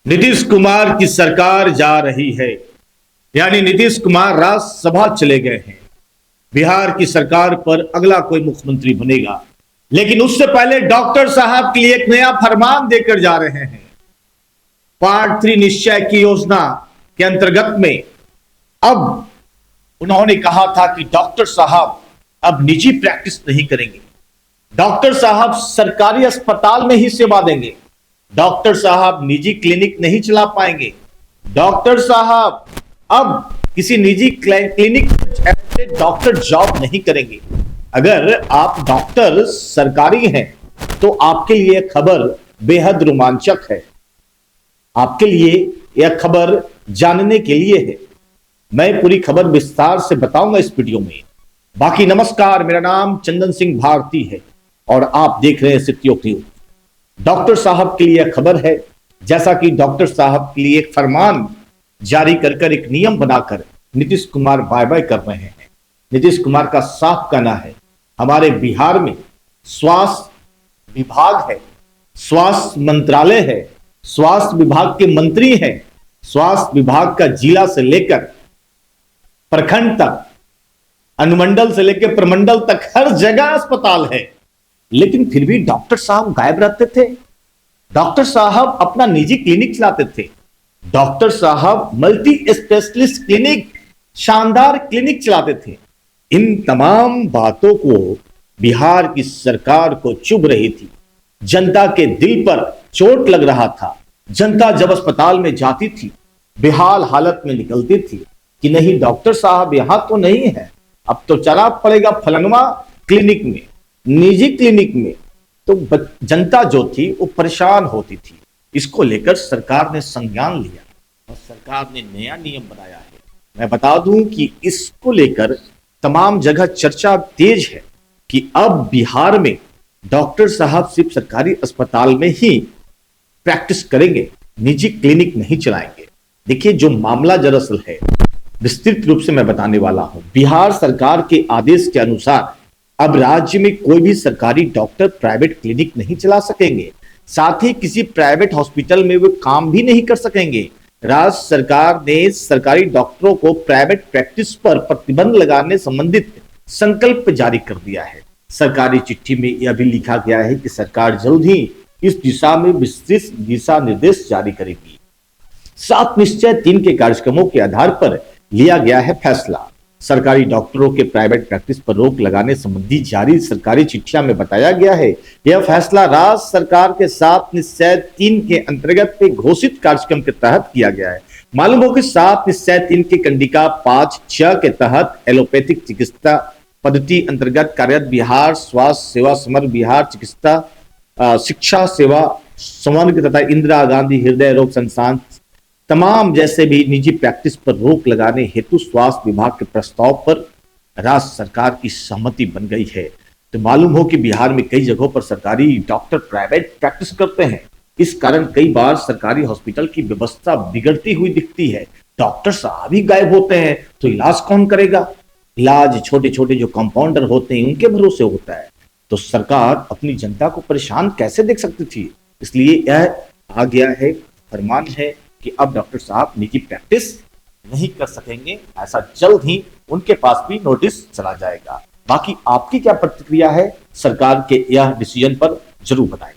नीतीश कुमार की सरकार जा रही है, यानी नीतीश कुमार राज्यसभा चले गए हैं। बिहार की सरकार पर अगला कोई मुख्यमंत्री बनेगा, लेकिन उससे पहले डॉक्टर साहब के लिए एक नया फरमान देकर जा रहे हैं। पार्ट 3 निश्चय की योजना के अंतर्गत में अब उन्होंने कहा था कि डॉक्टर साहब अब निजी प्रैक्टिस नहीं करेंगे, डॉक्टर साहब सरकारी अस्पताल में ही सेवा देंगे, डॉक्टर साहब निजी क्लिनिक नहीं चला पाएंगे, डॉक्टर साहब अब किसी निजी क्लिनिक से डॉक्टर जॉब नहीं करेंगे। अगर आप डॉक्टर सरकारी हैं तो आपके लिए खबर बेहद रोमांचक है, आपके लिए यह खबर जानने के लिए है। मैं पूरी खबर विस्तार से बताऊंगा इस वीडियो में। बाकी नमस्कार, मेरा नाम चंदन सिंह भारती है और आप देख रहे हैं सिटी न्यूज। डॉक्टर साहब के लिए खबर है, जैसा कि डॉक्टर साहब के लिए एक फरमान जारी कर एक नियम बनाकर नीतीश कुमार बाय बाय कर रहे हैं। नीतीश कुमार का साफ कहना है, हमारे बिहार में स्वास्थ्य विभाग है, स्वास्थ्य मंत्रालय है, स्वास्थ्य विभाग के मंत्री हैं, स्वास्थ्य विभाग का जिला से लेकर प्रखंड तक, अनुमंडल से लेकर प्रमंडल तक हर जगह अस्पताल है, लेकिन फिर भी डॉक्टर साहब गायब रहते थे। डॉक्टर साहब अपना निजी क्लिनिक चलाते थे, डॉक्टर साहब मल्टी स्पेशलिस्ट क्लिनिक, शानदार क्लिनिक चलाते थे। इन तमाम बातों को बिहार की सरकार को चुभ रही थी, जनता के दिल पर चोट लग रहा था। जनता जब अस्पताल में जाती थी बेहाल हालत में निकलती थी कि नहीं डॉक्टर साहब यहां तो नहीं है, अब तो चला पड़ेगा फलनवा क्लिनिक में, निजी क्लिनिक में। तो जनता जो थी वो परेशान होती थी। इसको लेकर सरकार ने संज्ञान लिया और सरकार ने नया नियम बनाया है। मैं बता दूं कि इसको लेकर तमाम जगह चर्चा तेज है कि अब बिहार में डॉक्टर साहब सिर्फ सरकारी अस्पताल में ही प्रैक्टिस करेंगे, निजी क्लिनिक नहीं चलाएंगे। देखिए, जो मामला दरअसल है विस्तृत रूप से मैं बताने वाला हूं। बिहार सरकार के आदेश के अनुसार अब राज्य में कोई भी सरकारी डॉक्टर प्राइवेट क्लिनिक नहीं चला सकेंगे, साथ ही किसी प्राइवेट हॉस्पिटल में वे काम भी नहीं कर सकेंगे। राज्य सरकार ने सरकारी डॉक्टरों को प्राइवेट प्रैक्टिस पर प्रतिबंध लगाने संबंधित संकल्प जारी कर दिया है। सरकारी चिट्ठी में यह भी लिखा गया है कि सरकार जल्द ही इस दिशा में विस्तृत दिशा निर्देश जारी करेगी। 7 निश्चय 3 के कार्यक्रमों के आधार पर लिया गया है फैसला। सरकारी डॉक्टरों के प्राइवेट प्रैक्टिस पर रोक लगाने संबंधी जारी सरकारी चिट्ठियां में बताया गया है, यह फैसला राज्य सरकार के 7 निश्चय 3 के अंतर्गत एक घोषित कार्यक्रम के तहत किया गया है। मालूम हो कि 7 निश्चय 3 के कंडिका 5(6) के तहत एलोपैथिक चिकित्सा पद्धति अंतर्गत कार्यरत बिहार स्वास्थ्य सेवा समग्र बिहार चिकित्सा शिक्षा सेवा समग्र तथा इंदिरा गांधी हृदय रोग संस्थान तमाम जैसे भी निजी प्रैक्टिस पर रोक लगाने हेतु स्वास्थ्य विभाग के प्रस्ताव पर राज्य सरकार की सहमति बन गई है। तो मालूम हो कि बिहार में कई जगहों पर सरकारी डॉक्टर प्राइवेट प्रैक्टिस करते हैं, इस कारण कई बार सरकारी हॉस्पिटल की व्यवस्था बिगड़ती हुई दिखती है। डॉक्टर साहब ही गायब होते हैं तो इलाज कौन करेगा? इलाज छोटे छोटे जो कंपाउंडर होते हैं उनके भरोसे होता है। तो सरकार अपनी जनता को परेशान कैसे देख सकती थी? इसलिए यह आ गया है, फरमान है कि अब डॉक्टर साहब निजी प्रैक्टिस नहीं कर सकेंगे। ऐसा जल्द ही उनके पास भी नोटिस चला जाएगा। बाकी आपकी क्या प्रतिक्रिया है सरकार के यह डिसीजन पर, जरूर बताएं।